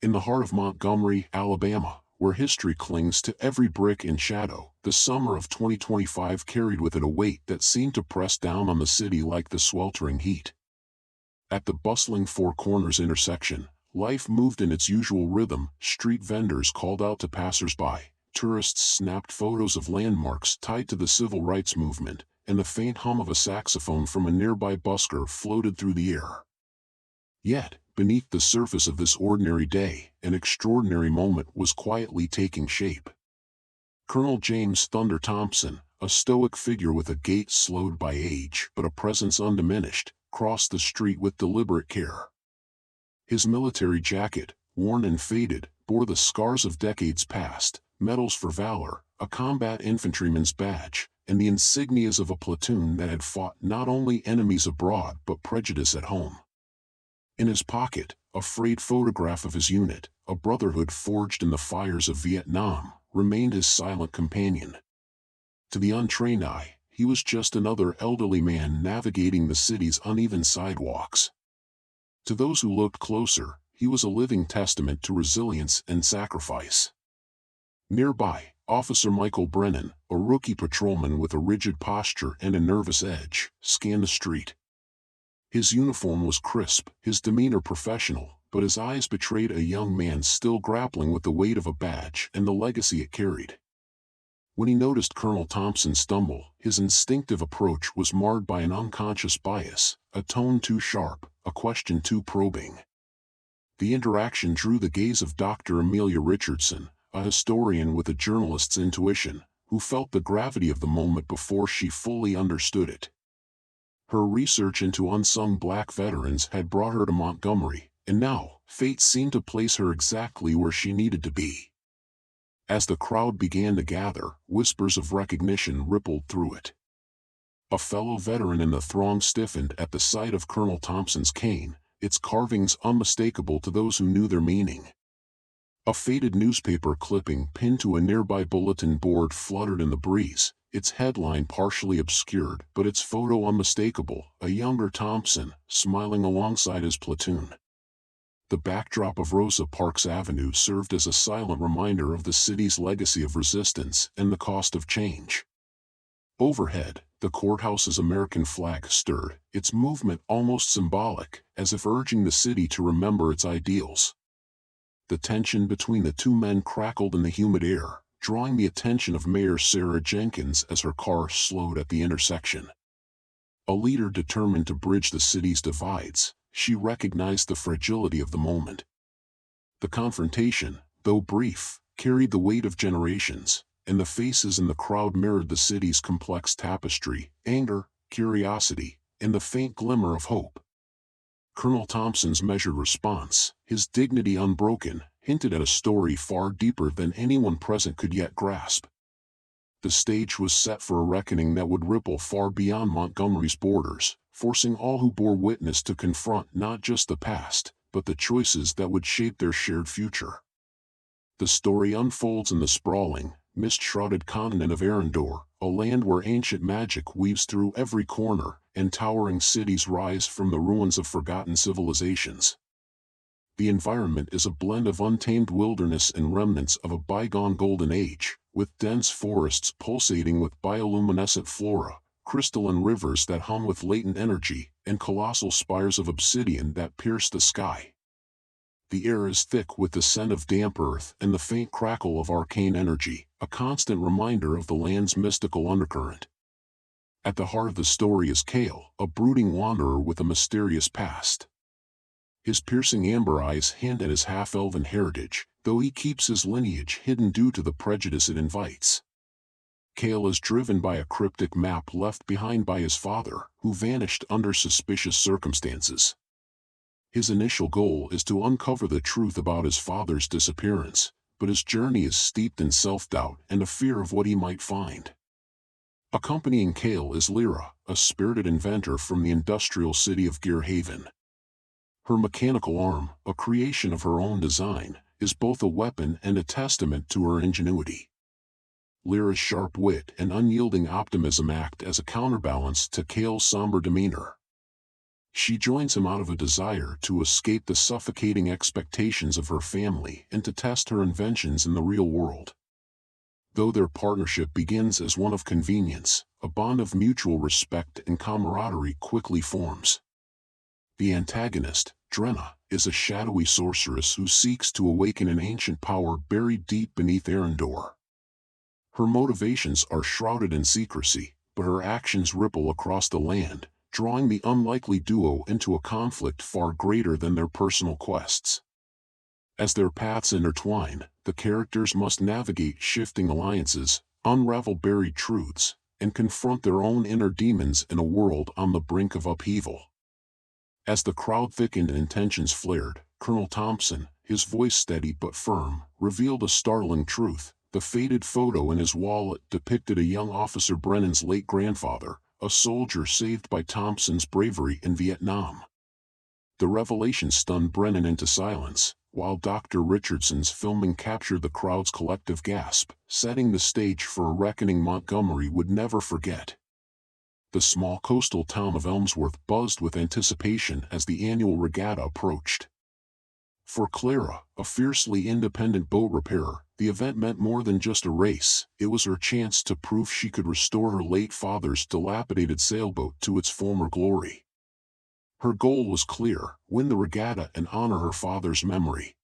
In the heart of Montgomery, Alabama, where history clings to every brick and shadow, the summer of 2025 carried with it a weight that seemed to press down on the city like the sweltering heat. At the bustling Four Corners intersection, life moved in its usual rhythm. Street vendors called out to passers-by, tourists snapped photos of landmarks tied to the civil rights movement, and the faint hum of a saxophone from a nearby busker floated through the air. Yet, beneath the surface of this ordinary day, an extraordinary moment was quietly taking shape. Colonel James Thunder Thompson, a stoic figure with a gait slowed by age but a presence undiminished, crossed the street with deliberate care. His military jacket, worn and faded, bore the scars of decades past, medals for valor, a combat infantryman's badge, and the insignias of a platoon that had fought not only enemies abroad but prejudice at home. In his pocket, a frayed photograph of his unit, a brotherhood forged in the fires of Vietnam, remained his silent companion. To the untrained eye, he was just another elderly man navigating the city's uneven sidewalks. To those who looked closer, he was a living testament to resilience and sacrifice. Nearby, Officer Michael Brennan, a rookie patrolman with a rigid posture and a nervous edge, scanned the street. His uniform was crisp, his demeanor professional, but his eyes betrayed a young man still grappling with the weight of a badge and the legacy it carried. When he noticed Colonel Thompson stumble, his instinctive approach was marred by an unconscious bias, a tone too sharp, a question too probing. The interaction drew the gaze of Dr. Amelia Richardson, a historian with a journalist's intuition, who felt the gravity of the moment before she fully understood it. Her research into unsung black veterans had brought her to Montgomery, and now, fate seemed to place her exactly where she needed to be. As the crowd began to gather, whispers of recognition rippled through it. A fellow veteran in the throng stiffened at the sight of Colonel Thompson's cane, its carvings unmistakable to those who knew their meaning. A faded newspaper clipping pinned to a nearby bulletin board fluttered in the breeze, its headline partially obscured but its photo unmistakable, a younger Thompson, smiling alongside his platoon. The backdrop of Rosa Parks Avenue served as a silent reminder of the city's legacy of resistance and the cost of change. Overhead, the courthouse's American flag stirred, its movement almost symbolic, as if urging the city to remember its ideals. The tension between the two men crackled in the humid air, drawing the attention of Mayor Sarah Jenkins as her car slowed at the intersection. A leader determined to bridge the city's divides, she recognized the fragility of the moment. The confrontation, though brief, carried the weight of generations, and the faces in the crowd mirrored the city's complex tapestry, anger, curiosity, and the faint glimmer of hope. Colonel Thompson's measured response, his dignity unbroken, hinted at a story far deeper than anyone present could yet grasp. The stage was set for a reckoning that would ripple far beyond Montgomery's borders, forcing all who bore witness to confront not just the past, but the choices that would shape their shared future. The story unfolds in the sprawling, mist-shrouded continent of Arendor, a land where ancient magic weaves through every corner, and towering cities rise from the ruins of forgotten civilizations. The environment is a blend of untamed wilderness and remnants of a bygone golden age, with dense forests pulsating with bioluminescent flora, crystalline rivers that hum with latent energy, and colossal spires of obsidian that pierce the sky. The air is thick with the scent of damp earth and the faint crackle of arcane energy, a constant reminder of the land's mystical undercurrent. At the heart of the story is Kale, a brooding wanderer with a mysterious past. His piercing amber eyes hint at his half-elven heritage, though he keeps his lineage hidden due to the prejudice it invites. Kale is driven by a cryptic map left behind by his father, who vanished under suspicious circumstances. His initial goal is to uncover the truth about his father's disappearance, but his journey is steeped in self-doubt and a fear of what he might find. Accompanying Kale is Lyra, a spirited inventor from the industrial city of Gearhaven. Her mechanical arm, a creation of her own design, is both a weapon and a testament to her ingenuity. Lyra's sharp wit and unyielding optimism act as a counterbalance to Kale's somber demeanor. She joins him out of a desire to escape the suffocating expectations of her family and to test her inventions in the real world. Though their partnership begins as one of convenience, a bond of mutual respect and camaraderie quickly forms. The antagonist, Drenna, is a shadowy sorceress who seeks to awaken an ancient power buried deep beneath Arendor. Her motivations are shrouded in secrecy, but her actions ripple across the land, drawing the unlikely duo into a conflict far greater than their personal quests. As their paths intertwine, the characters must navigate shifting alliances, unravel buried truths, and confront their own inner demons in a world on the brink of upheaval. As the crowd thickened and tensions flared, Colonel Thompson, his voice steady but firm, revealed a startling truth. The faded photo in his wallet depicted a young Officer Brennan's late grandfather, a soldier saved by Thompson's bravery in Vietnam. The revelation stunned Brennan into silence, while Dr. Richardson's filming captured the crowd's collective gasp, setting the stage for a reckoning Montgomery would never forget. The small coastal town of Elmsworth buzzed with anticipation as the annual regatta approached. For Clara, a fiercely independent boat repairer, the event meant more than just a race. It was her chance to prove she could restore her late father's dilapidated sailboat to its former glory. Her goal was clear: win the regatta and honor her father's memory.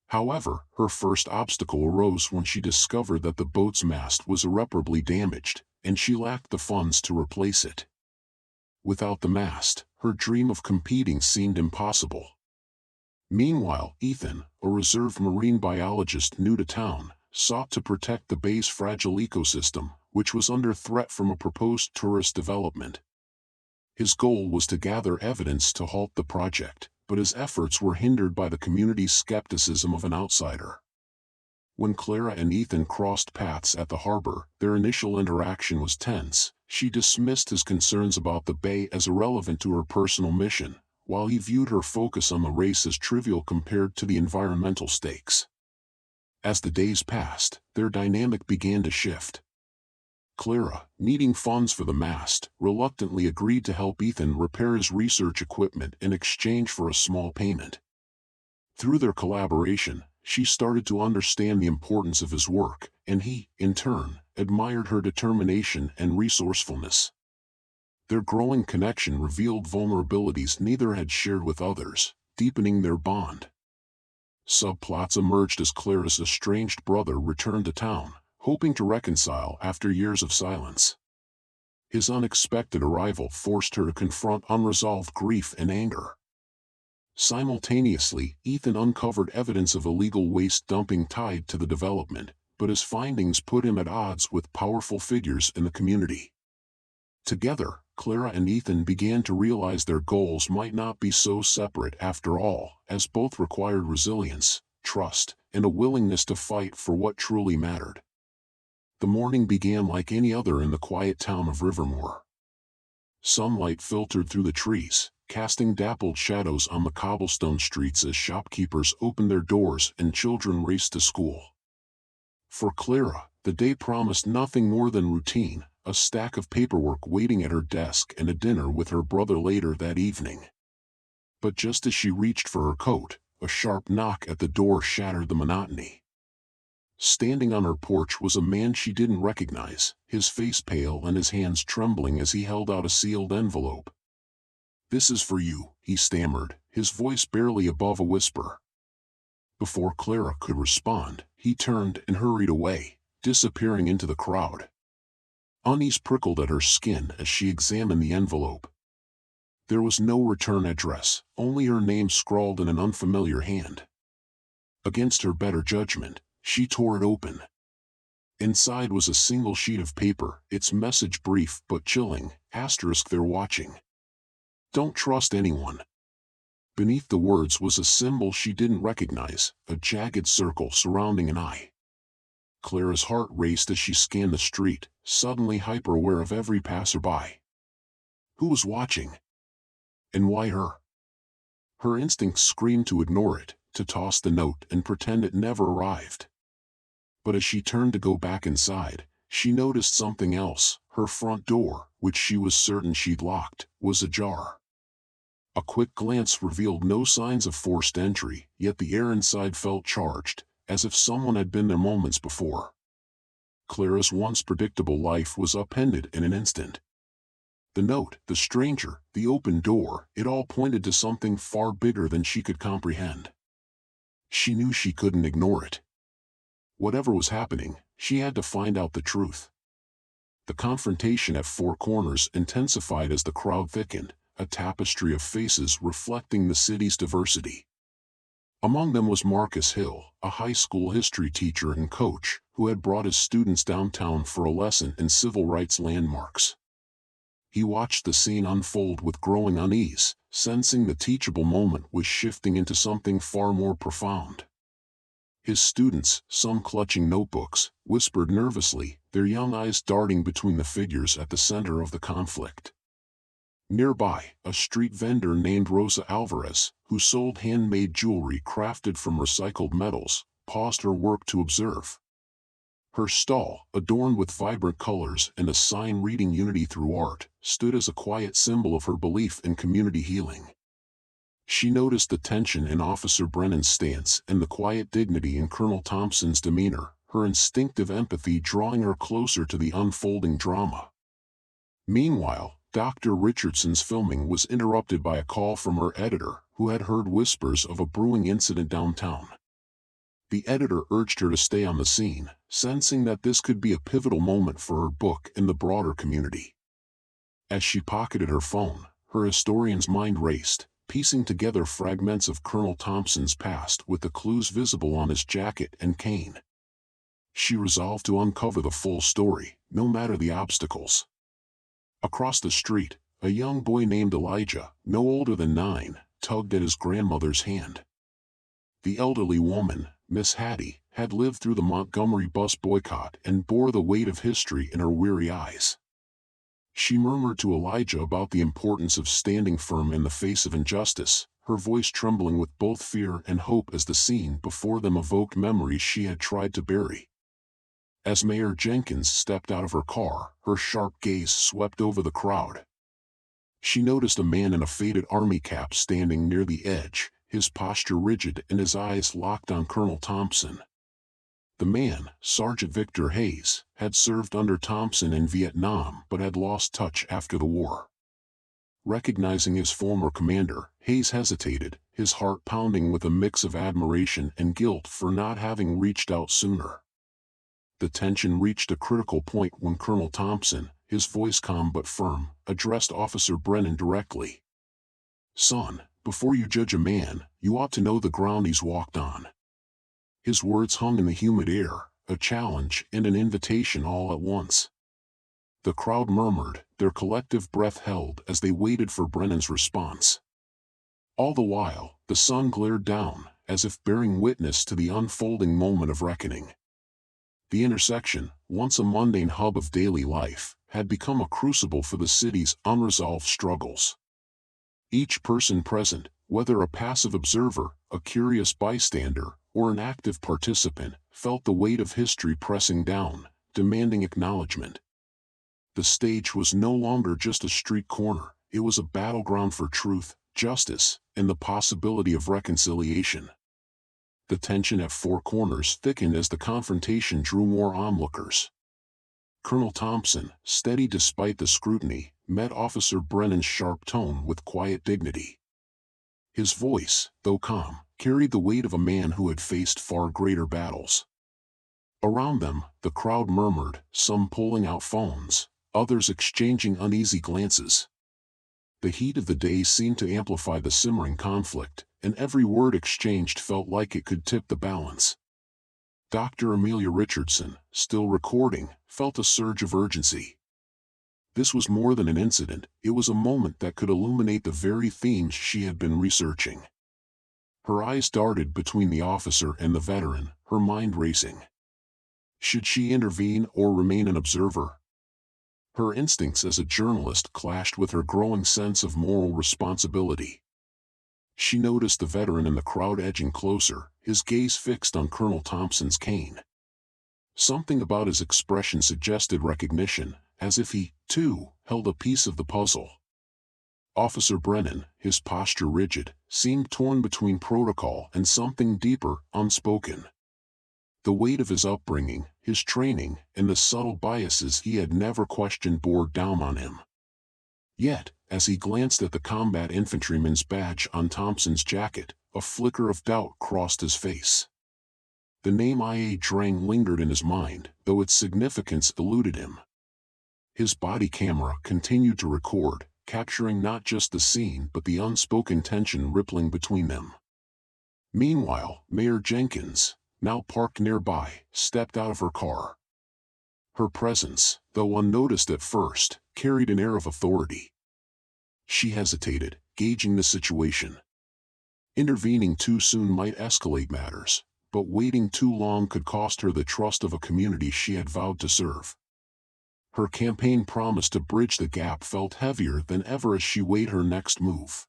However, her first obstacle arose when she discovered that the boat's mast was irreparably damaged, and she lacked the funds to replace it. Without the mast, her dream of competing seemed impossible. Meanwhile, Ethan, a reserve marine biologist new to town, sought to protect the bay's fragile ecosystem, which was under threat from a proposed tourist development. His goal was to gather evidence to halt the project, but his efforts were hindered by the community's skepticism of an outsider. When Clara and Ethan crossed paths at the harbor, their initial interaction was tense. She dismissed his concerns about the bay as irrelevant to her personal mission, while he viewed her focus on the race as trivial compared to the environmental stakes. As the days passed, their dynamic began to shift. Clara, needing funds for the mast, reluctantly agreed to help Ethan repair his research equipment in exchange for a small payment. Through their collaboration, she started to understand the importance of his work, and he, in turn, admired her determination and resourcefulness. Their growing connection revealed vulnerabilities neither had shared with others, deepening their bond. Subplots emerged as Clara's estranged brother returned to town, hoping to reconcile after years of silence. His unexpected arrival forced her to confront unresolved grief and anger. Simultaneously, Ethan uncovered evidence of illegal waste dumping tied to the development, but his findings put him at odds with powerful figures in the community. Together, Clara and Ethan began to realize their goals might not be so separate after all, as both required resilience, trust, and a willingness to fight for what truly mattered. The morning began like any other in the quiet town of Rivermore. Sunlight filtered through the trees, casting dappled shadows on the cobblestone streets as shopkeepers opened their doors and children raced to school. For Clara, the day promised nothing more than routine, a stack of paperwork waiting at her desk and a dinner with her brother later that evening. But just as she reached for her coat, a sharp knock at the door shattered the monotony. Standing on her porch was a man she didn't recognize, his face pale and his hands trembling as he held out a sealed envelope. "This is for you," he stammered, his voice barely above a whisper. Before Clara could respond, he turned and hurried away, disappearing into the crowd. Unease prickled at her skin as she examined the envelope. There was no return address, only her name scrawled in an unfamiliar hand. Against her better judgment, she tore it open. Inside was a single sheet of paper, its message brief but chilling: "They're watching. Don't trust anyone." Beneath the words was a symbol she didn't recognize, a jagged circle surrounding an eye. Clara's heart raced as she scanned the street, suddenly hyper-aware of every passerby. Who was watching? And why her? Her instincts screamed to ignore it, to toss the note and pretend it never arrived. But as she turned to go back inside, she noticed something else. Her front door, which she was certain she'd locked, was ajar. A quick glance revealed no signs of forced entry, yet the air inside felt charged, as if someone had been there moments before. Clara's once predictable life was upended in an instant. The note, the stranger, the open door, it all pointed to something far bigger than she could comprehend. She knew she couldn't ignore it. Whatever was happening, she had to find out the truth. The confrontation at Four Corners intensified as the crowd thickened, a tapestry of faces reflecting the city's diversity. Among them was Marcus Hill, a high school history teacher and coach, who had brought his students downtown for a lesson in civil rights landmarks. He watched the scene unfold with growing unease, sensing the teachable moment was shifting into something far more profound. His students, some clutching notebooks, whispered nervously, their young eyes darting between the figures at the center of the conflict. Nearby, a street vendor named Rosa Alvarez, who sold handmade jewelry crafted from recycled metals, paused her work to observe. Her stall, adorned with vibrant colors and a sign reading "Unity through Art," stood as a quiet symbol of her belief in community healing. She noticed the tension in Officer Brennan's stance and the quiet dignity in Colonel Thompson's demeanor, her instinctive empathy drawing her closer to the unfolding drama. Meanwhile, Dr. Richardson's filming was interrupted by a call from her editor, who had heard whispers of a brewing incident downtown. The editor urged her to stay on the scene, sensing that this could be a pivotal moment for her book and the broader community. As she pocketed her phone, her historian's mind raced, piecing together fragments of Colonel Thompson's past with the clues visible on his jacket and cane. She resolved to uncover the full story, no matter the obstacles. Across the street, a young boy named Elijah, no older than 9, tugged at his grandmother's hand. The elderly woman, Miss Hattie, had lived through the Montgomery bus boycott and bore the weight of history in her weary eyes. She murmured to Elijah about the importance of standing firm in the face of injustice, her voice trembling with both fear and hope as the scene before them evoked memories she had tried to bury. As Mayor Jenkins stepped out of her car, her sharp gaze swept over the crowd. She noticed a man in a faded army cap standing near the edge, his posture rigid and his eyes locked on Colonel Thompson. The man, Sergeant Victor Hayes, had served under Thompson in Vietnam but had lost touch after the war. Recognizing his former commander, Hayes hesitated, his heart pounding with a mix of admiration and guilt for not having reached out sooner. The tension reached a critical point when Colonel Thompson, his voice calm but firm, addressed Officer Brennan directly. "Son, before you judge a man, you ought to know the ground he's walked on." His words hung in the humid air, a challenge and an invitation all at once. The crowd murmured, their collective breath held as they waited for Brennan's response. All the while, the sun glared down, as if bearing witness to the unfolding moment of reckoning. The intersection, once a mundane hub of daily life, had become a crucible for the city's unresolved struggles. Each person present, whether a passive observer, a curious bystander, or an active participant, felt the weight of history pressing down, demanding acknowledgement. The stage was no longer just a street corner, it was a battleground for truth, justice, and the possibility of reconciliation. The tension at Four Corners thickened as the confrontation drew more onlookers. Colonel Thompson, steady despite the scrutiny, met Officer Brennan's sharp tone with quiet dignity. His voice, though calm, carried the weight of a man who had faced far greater battles. Around them, the crowd murmured, some pulling out phones, others exchanging uneasy glances. The heat of the day seemed to amplify the simmering conflict, and every word exchanged felt like it could tip the balance. Dr. Amelia Richardson, still recording, felt a surge of urgency. This was more than an incident, it was a moment that could illuminate the very themes she had been researching. Her eyes darted between the officer and the veteran, her mind racing. Should she intervene or remain an observer? Her instincts as a journalist clashed with her growing sense of moral responsibility. She noticed the veteran in the crowd edging closer, his gaze fixed on Colonel Thompson's cane. Something about his expression suggested recognition, as if he, too, held a piece of the puzzle. Officer Brennan, his posture rigid, seemed torn between protocol and something deeper, unspoken. The weight of his upbringing, his training, and the subtle biases he had never questioned bore down on him. Yet, as he glanced at the combat infantryman's badge on Thompson's jacket, a flicker of doubt crossed his face. The name I.A. Drang lingered in his mind, though its significance eluded him. His body camera continued to record, capturing not just the scene but the unspoken tension rippling between them. Meanwhile, Mayor Jenkins, now parked nearby, stepped out of her car. Her presence, though unnoticed at first, carried an air of authority. She hesitated, gauging the situation. Intervening too soon might escalate matters, but waiting too long could cost her the trust of a community she had vowed to serve. Her campaign promise to bridge the gap felt heavier than ever as she weighed her next move.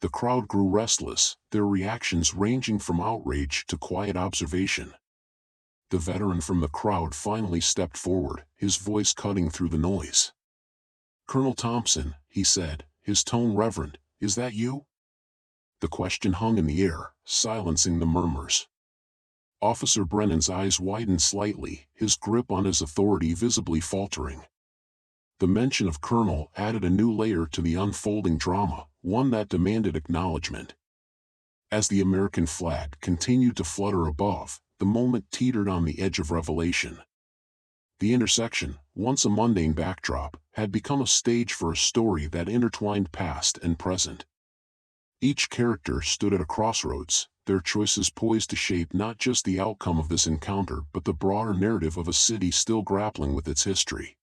The crowd grew restless, their reactions ranging from outrage to quiet observation. The veteran from the crowd finally stepped forward, his voice cutting through the noise. "Colonel Thompson," he said, his tone reverent, "is that you?" The question hung in the air, silencing the murmurs. Officer Brennan's eyes widened slightly, his grip on his authority visibly faltering. The mention of Colonel added a new layer to the unfolding drama, one that demanded acknowledgement. As the American flag continued to flutter above, the moment teetered on the edge of revelation. The intersection, once a mundane backdrop, had become a stage for a story that intertwined past and present. Each character stood at a crossroads, their choices poised to shape not just the outcome of this encounter but the broader narrative of a city still grappling with its history.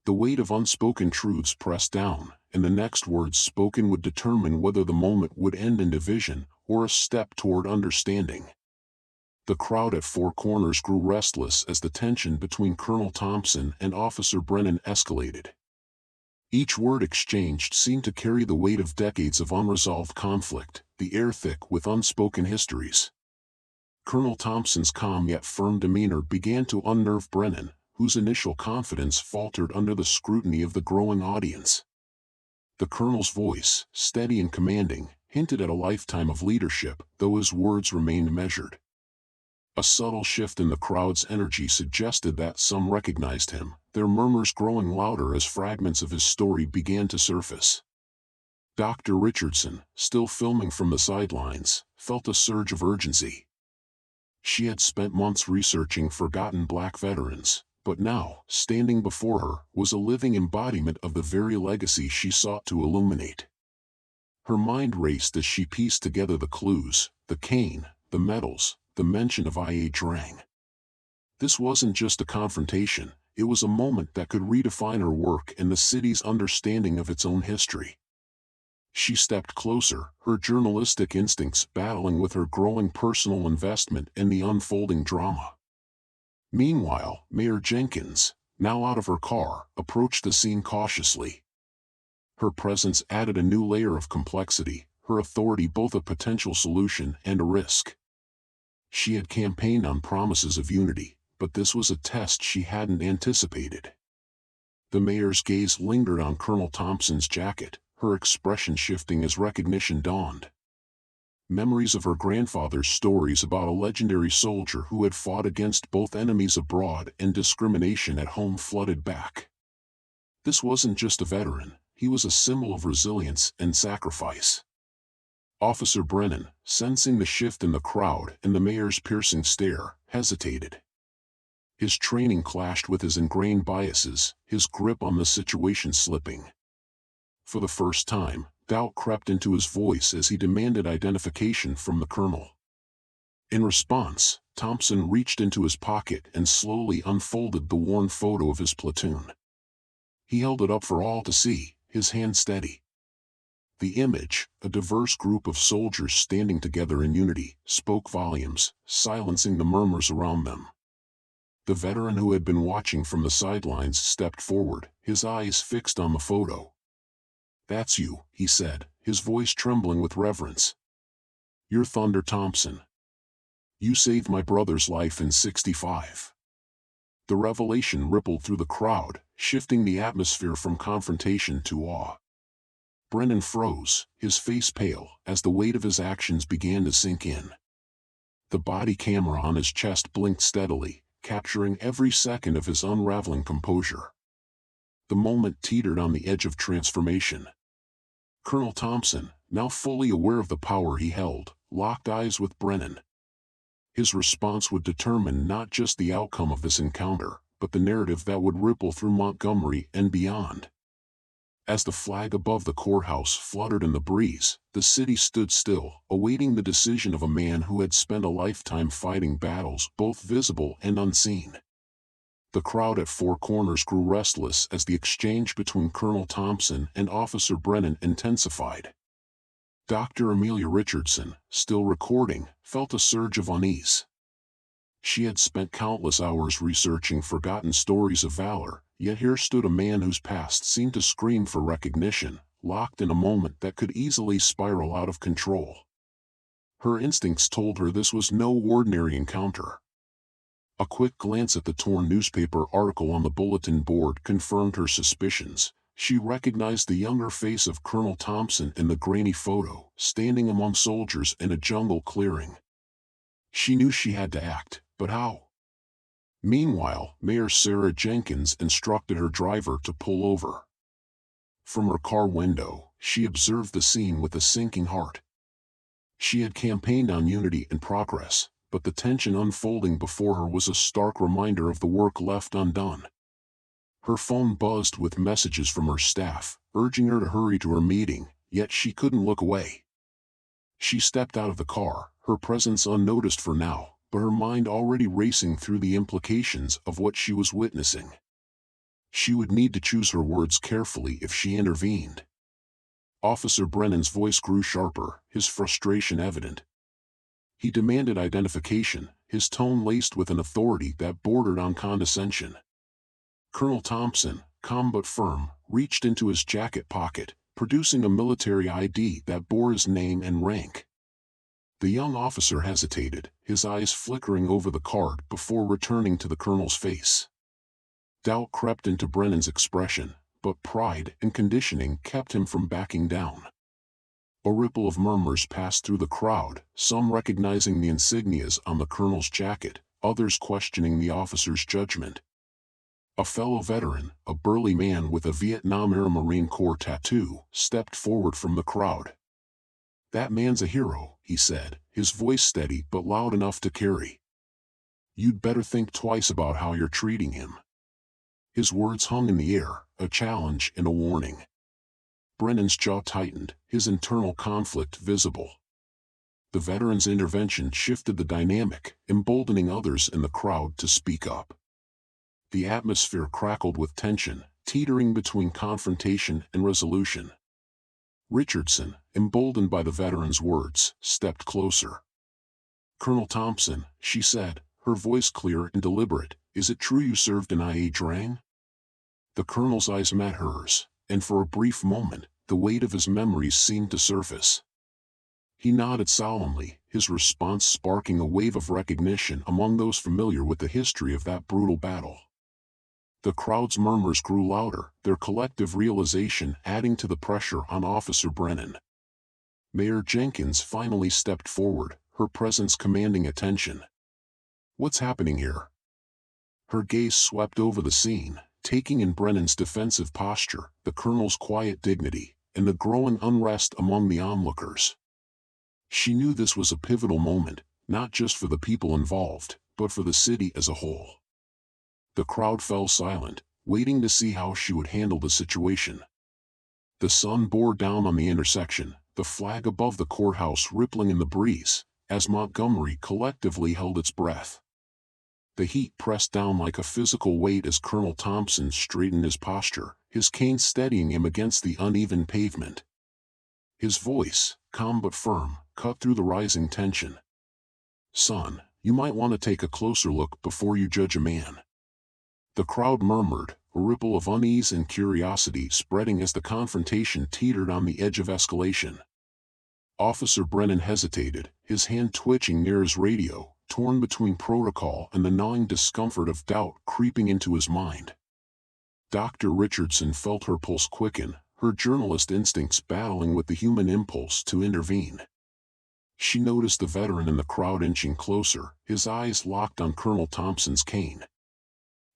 The weight of unspoken truths pressed down, and the next words spoken would determine whether the moment would end in division or a step toward understanding. The crowd at Four Corners grew restless as the tension between Colonel Thompson and Officer Brennan escalated. Each word exchanged seemed to carry the weight of decades of unresolved conflict, the air thick with unspoken histories. Colonel Thompson's calm yet firm demeanor began to unnerve Brennan, whose initial confidence faltered under the scrutiny of the growing audience. The colonel's voice, steady and commanding, hinted at a lifetime of leadership, though his words remained measured. A subtle shift in the crowd's energy suggested that some recognized him, their murmurs growing louder as fragments of his story began to surface. Dr. Richardson, still filming from the sidelines, felt a surge of urgency. She had spent months researching forgotten black veterans, but now, standing before her, was a living embodiment of the very legacy she sought to illuminate. Her mind raced as she pieced together the clues, the cane, the medals, the mention of I.A. Drang. This wasn't just a confrontation, it was a moment that could redefine her work and the city's understanding of its own history. She stepped closer, her journalistic instincts battling with her growing personal investment in the unfolding drama. Meanwhile, Mayor Jenkins, now out of her car, approached the scene cautiously. Her presence added a new layer of complexity, her authority both a potential solution and a risk. She had campaigned on promises of unity, but this was a test she hadn't anticipated. The mayor's gaze lingered on Colonel Thompson's jacket, her expression shifting as recognition dawned. Memories of her grandfather's stories about a legendary soldier who had fought against both enemies abroad and discrimination at home flooded back. This wasn't just a veteran, he was a symbol of resilience and sacrifice. Officer Brennan, sensing the shift in the crowd and the mayor's piercing stare, hesitated. His training clashed with his ingrained biases, his grip on the situation slipping. For the first time, doubt crept into his voice as he demanded identification from the colonel. In response, Thompson reached into his pocket and slowly unfolded the worn photo of his platoon. He held it up for all to see, his hand steady. The image, a diverse group of soldiers standing together in unity, spoke volumes, silencing the murmurs around them. The veteran who had been watching from the sidelines stepped forward, his eyes fixed on the photo. "That's you," he said, his voice trembling with reverence. "You're Thunder Thompson. You saved my brother's life in '65. The revelation rippled through the crowd, shifting the atmosphere from confrontation to awe. Brennan froze, his face pale, as the weight of his actions began to sink in. The body camera on his chest blinked steadily, capturing every second of his unraveling composure. The moment teetered on the edge of transformation. Colonel Thompson, now fully aware of the power he held, locked eyes with Brennan. His response would determine not just the outcome of this encounter, but the narrative that would ripple through Montgomery and beyond. As the flag above the courthouse fluttered in the breeze, the city stood still, awaiting the decision of a man who had spent a lifetime fighting battles both visible and unseen. The crowd at Four Corners grew restless as the exchange between Colonel Thompson and Officer Brennan intensified. Dr. Amelia Richardson, still recording, felt a surge of unease. She had spent countless hours researching forgotten stories of valor, yet here stood a man whose past seemed to scream for recognition, locked in a moment that could easily spiral out of control. Her instincts told her this was no ordinary encounter. A quick glance at the torn newspaper article on the bulletin board confirmed her suspicions. She recognized the younger face of Colonel Thompson in the grainy photo, standing among soldiers in a jungle clearing. She knew she had to act, but how? Meanwhile, Mayor Sarah Jenkins instructed her driver to pull over. From her car window, she observed the scene with a sinking heart. She had campaigned on unity and progress, but the tension unfolding before her was a stark reminder of the work left undone. Her phone buzzed with messages from her staff, urging her to hurry to her meeting, yet she couldn't look away. She stepped out of the car, her presence unnoticed for now, but her mind already racing through the implications of what she was witnessing. She would need to choose her words carefully if she intervened. Officer Brennan's voice grew sharper, his frustration evident. He demanded identification, his tone laced with an authority that bordered on condescension. Colonel Thompson, calm but firm, reached into his jacket pocket, producing a military ID that bore his name and rank. The young officer hesitated, his eyes flickering over the card before returning to the colonel's face. Doubt crept into Brennan's expression, but pride and conditioning kept him from backing down. A ripple of murmurs passed through the crowd, some recognizing the insignias on the colonel's jacket, others questioning the officer's judgment. A fellow veteran, a burly man with a Vietnam-era Marine Corps tattoo, stepped forward from the crowd. "That man's a hero," he said, his voice steady but loud enough to carry. "You'd better think twice about how you're treating him." His words hung in the air, a challenge and a warning. Brennan's jaw tightened, his internal conflict visible. The veteran's intervention shifted the dynamic, emboldening others in the crowd to speak up. The atmosphere crackled with tension, teetering between confrontation and resolution. Richardson, emboldened by the veteran's words, stepped closer. "Colonel Thompson," she said, her voice clear and deliberate, "is it true you served in IA Drang?" The colonel's eyes met hers, and for a brief moment, the weight of his memories seemed to surface. He nodded solemnly, his response sparking a wave of recognition among those familiar with the history of that brutal battle. The crowd's murmurs grew louder, their collective realization adding to the pressure on Officer Brennan. Mayor Jenkins finally stepped forward, her presence commanding attention. "What's happening here?" Her gaze swept over the scene, taking in Brennan's defensive posture, the colonel's quiet dignity, and the growing unrest among the onlookers. She knew this was a pivotal moment, not just for the people involved, but for the city as a whole. The crowd fell silent, waiting to see how she would handle the situation. The sun bore down on the intersection, the flag above the courthouse rippling in the breeze, as Montgomery collectively held its breath. The heat pressed down like a physical weight as Colonel Thompson straightened his posture, his cane steadying him against the uneven pavement. His voice, calm but firm, cut through the rising tension. "Son, you might want to take a closer look before you judge a man." The crowd murmured, a ripple of unease and curiosity spreading as the confrontation teetered on the edge of escalation. Officer Brennan hesitated, his hand twitching near his radio, torn between protocol and the gnawing discomfort of doubt creeping into his mind. Dr. Richardson felt her pulse quicken, her journalist instincts battling with the human impulse to intervene. She noticed the veteran in the crowd inching closer, his eyes locked on Colonel Thompson's cane.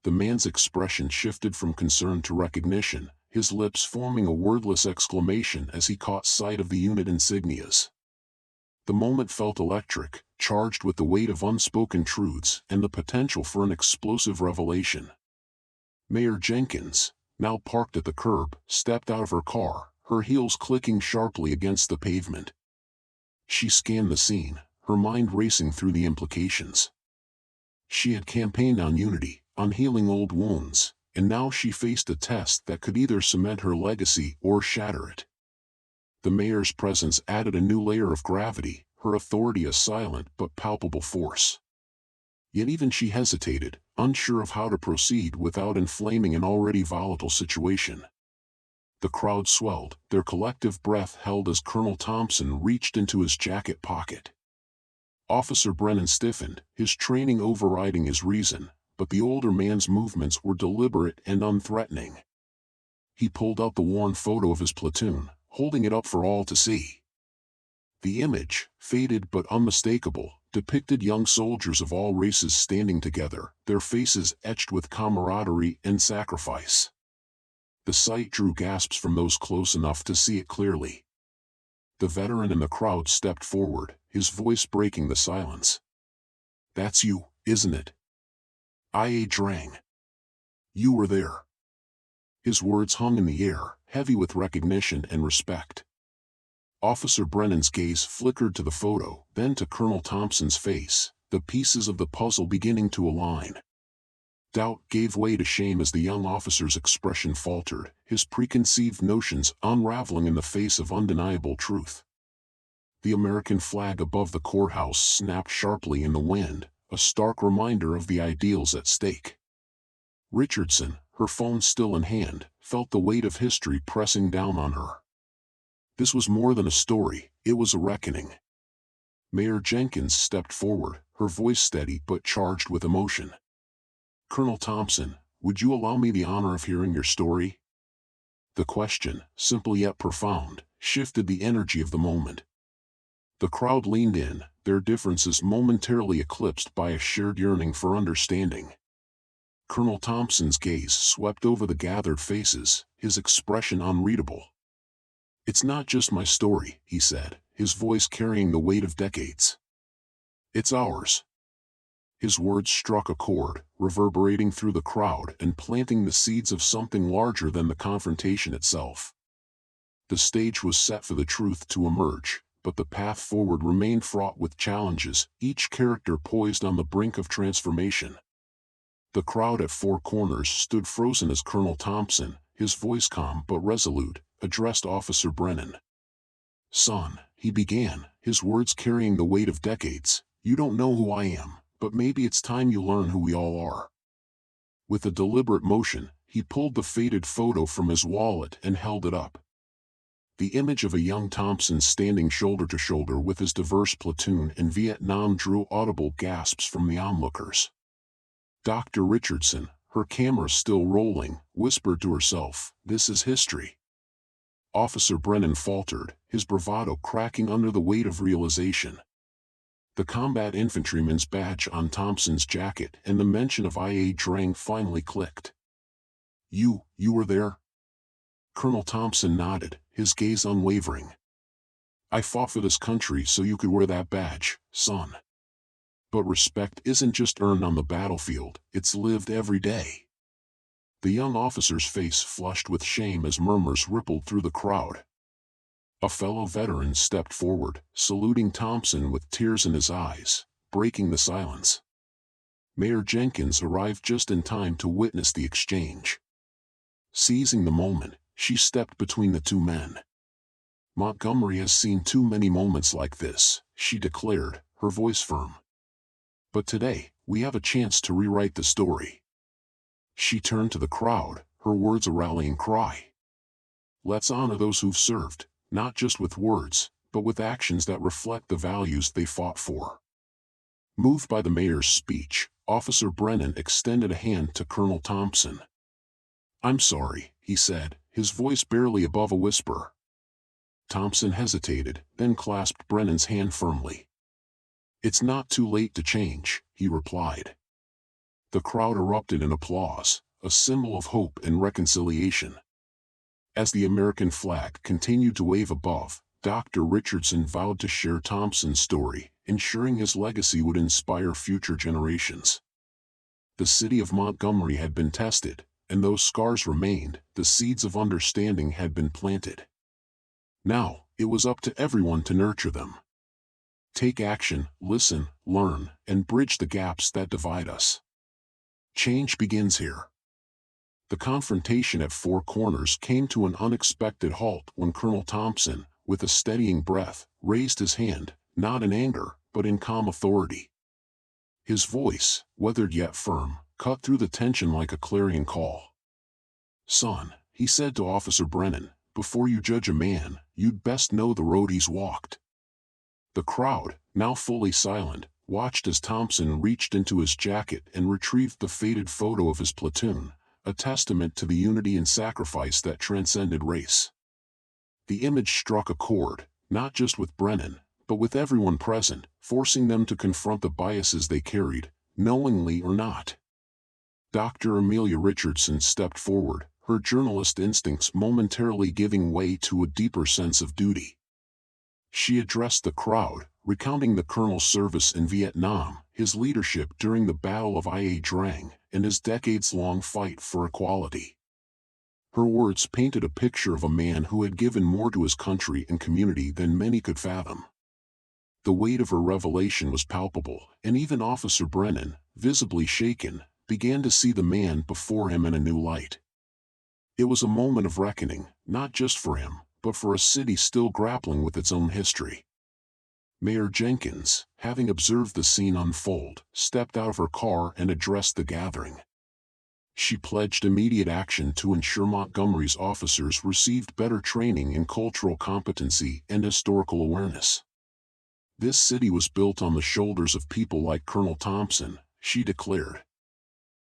The man's expression shifted from concern to recognition, his lips forming a wordless exclamation as he caught sight of the unit insignias. The moment felt electric, charged with the weight of unspoken truths and the potential for an explosive revelation. Mayor Jenkins, now parked at the curb, stepped out of her car, her heels clicking sharply against the pavement. She scanned the scene, her mind racing through the implications. She had campaigned on unity, on healing old wounds, and now she faced a test that could either cement her legacy or shatter it. The mayor's presence added a new layer of gravity, her authority a silent but palpable force. Yet even she hesitated, unsure of how to proceed without inflaming an already volatile situation. The crowd swelled, their collective breath held as Colonel Thompson reached into his jacket pocket. Officer Brennan stiffened, his training overriding his reason, but the older man's movements were deliberate and unthreatening. He pulled out the worn photo of his platoon, holding it up for all to see. The image, faded but unmistakable, depicted young soldiers of all races standing together, their faces etched with camaraderie and sacrifice. The sight drew gasps from those close enough to see it clearly. The veteran in the crowd stepped forward, his voice breaking the silence. "That's you, isn't it? I.A. Drang. You were there." His words hung in the air, heavy with recognition and respect. Officer Brennan's gaze flickered to the photo, then to Colonel Thompson's face, the pieces of the puzzle beginning to align. Doubt gave way to shame as the young officer's expression faltered, his preconceived notions unraveling in the face of undeniable truth. The American flag above the courthouse snapped sharply in the wind, a stark reminder of the ideals at stake. Richardson, her phone still in hand, felt the weight of history pressing down on her. This was more than a story, it was a reckoning. Mayor Jenkins stepped forward, her voice steady but charged with emotion. "Colonel Thompson, would you allow me the honor of hearing your story?" The question, simple yet profound, shifted the energy of the moment. The crowd leaned in, their differences momentarily eclipsed by a shared yearning for understanding. Colonel Thompson's gaze swept over the gathered faces, his expression unreadable. "It's not just my story," he said, his voice carrying the weight of decades. "It's ours." His words struck a chord, reverberating through the crowd and planting the seeds of something larger than the confrontation itself. The stage was set for the truth to emerge, but the path forward remained fraught with challenges, each character poised on the brink of transformation. The crowd at Four Corners stood frozen as Colonel Thompson, his voice calm but resolute, addressed Officer Brennan. "Son," he began, his words carrying the weight of decades, "you don't know who I am, but maybe it's time you learn who we all are." With a deliberate motion, he pulled the faded photo from his wallet and held it up. The image of a young Thompson standing shoulder to shoulder with his diverse platoon in Vietnam drew audible gasps from the onlookers. Dr. Richardson, her camera still rolling, whispered to herself, "This is history." Officer Brennan faltered, his bravado cracking under the weight of realization. The combat infantryman's badge on Thompson's jacket and the mention of I.A. Drang finally clicked. You were there?" Colonel Thompson nodded, his gaze unwavering. "I fought for this country so you could wear that badge, son. But respect isn't just earned on the battlefield, it's lived every day." The young officer's face flushed with shame as murmurs rippled through the crowd. A fellow veteran stepped forward, saluting Thompson with tears in his eyes, breaking the silence. Mayor Jenkins arrived just in time to witness the exchange. Seizing the moment, she stepped between the two men. "Montgomery has seen too many moments like this," she declared, her voice firm. "But today, we have a chance to rewrite the story." She turned to the crowd, her words a rallying cry. "Let's honor those who've served, not just with words, but with actions that reflect the values they fought for." Moved by the mayor's speech, Officer Brennan extended a hand to Colonel Thompson. "I'm sorry," he said, his voice barely above a whisper. Thompson hesitated, then clasped Brennan's hand firmly. "It's not too late to change," he replied. The crowd erupted in applause, a symbol of hope and reconciliation. As the American flag continued to wave above, Dr. Richardson vowed to share Thompson's story, ensuring his legacy would inspire future generations. The city of Montgomery had been tested, and though scars remained, the seeds of understanding had been planted. Now, it was up to everyone to nurture them. Take action, listen, learn, and bridge the gaps that divide us. Change begins here. The confrontation at Four Corners came to an unexpected halt when Colonel Thompson, with a steadying breath, raised his hand, not in anger, but in calm authority. His voice, weathered yet firm, cut through the tension like a clarion call. "Son," he said to Officer Brennan, "before you judge a man, you'd best know the road he's walked." The crowd, now fully silent, watched as Thompson reached into his jacket and retrieved the faded photo of his platoon, a testament to the unity and sacrifice that transcended race. The image struck a chord, not just with Brennan, but with everyone present, forcing them to confront the biases they carried, knowingly or not. Dr. Amelia Richardson stepped forward, her journalist instincts momentarily giving way to a deeper sense of duty. She addressed the crowd, recounting the colonel's service in Vietnam, his leadership during the Battle of Ia Drang, and his decades-long fight for equality. Her words painted a picture of a man who had given more to his country and community than many could fathom. The weight of her revelation was palpable, and even Officer Brennan, visibly shaken, began to see the man before him in a new light. It was a moment of reckoning, not just for him, but for a city still grappling with its own history. Mayor Jenkins, having observed the scene unfold, stepped out of her car and addressed the gathering. She pledged immediate action to ensure Montgomery's officers received better training in cultural competency and historical awareness. "This city was built on the shoulders of people like Colonel Thompson," she declared.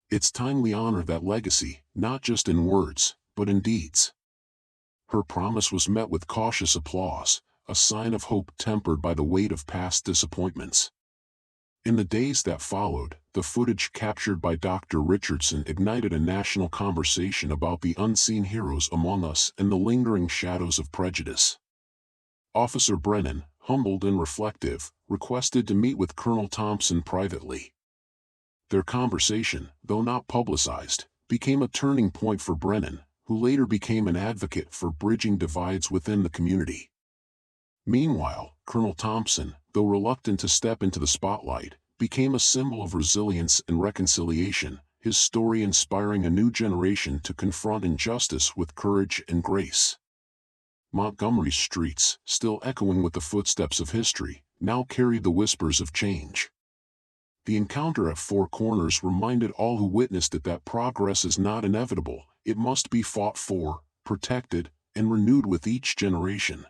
"It's time we honor that legacy, not just in words, but in deeds." Her promise was met with cautious applause, a sign of hope tempered by the weight of past disappointments. In the days that followed, the footage captured by Dr. Richardson ignited a national conversation about the unseen heroes among us and the lingering shadows of prejudice. Officer Brennan, humbled and reflective, requested to meet with Colonel Thompson privately. Their conversation, though not publicized, became a turning point for Brennan, who later became an advocate for bridging divides within the community. Meanwhile, Colonel Thompson, though reluctant to step into the spotlight, became a symbol of resilience and reconciliation, his story inspiring a new generation to confront injustice with courage and grace. Montgomery's streets, still echoing with the footsteps of history, now carried the whispers of change. The encounter at Four Corners reminded all who witnessed it that progress is not inevitable, it must be fought for, protected, and renewed with each generation.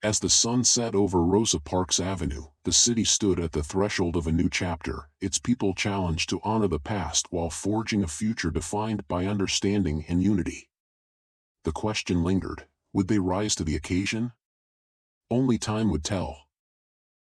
As the sun set over Rosa Parks Avenue, the city stood at the threshold of a new chapter, its people challenged to honor the past while forging a future defined by understanding and unity. The question lingered, would they rise to the occasion? Only time would tell.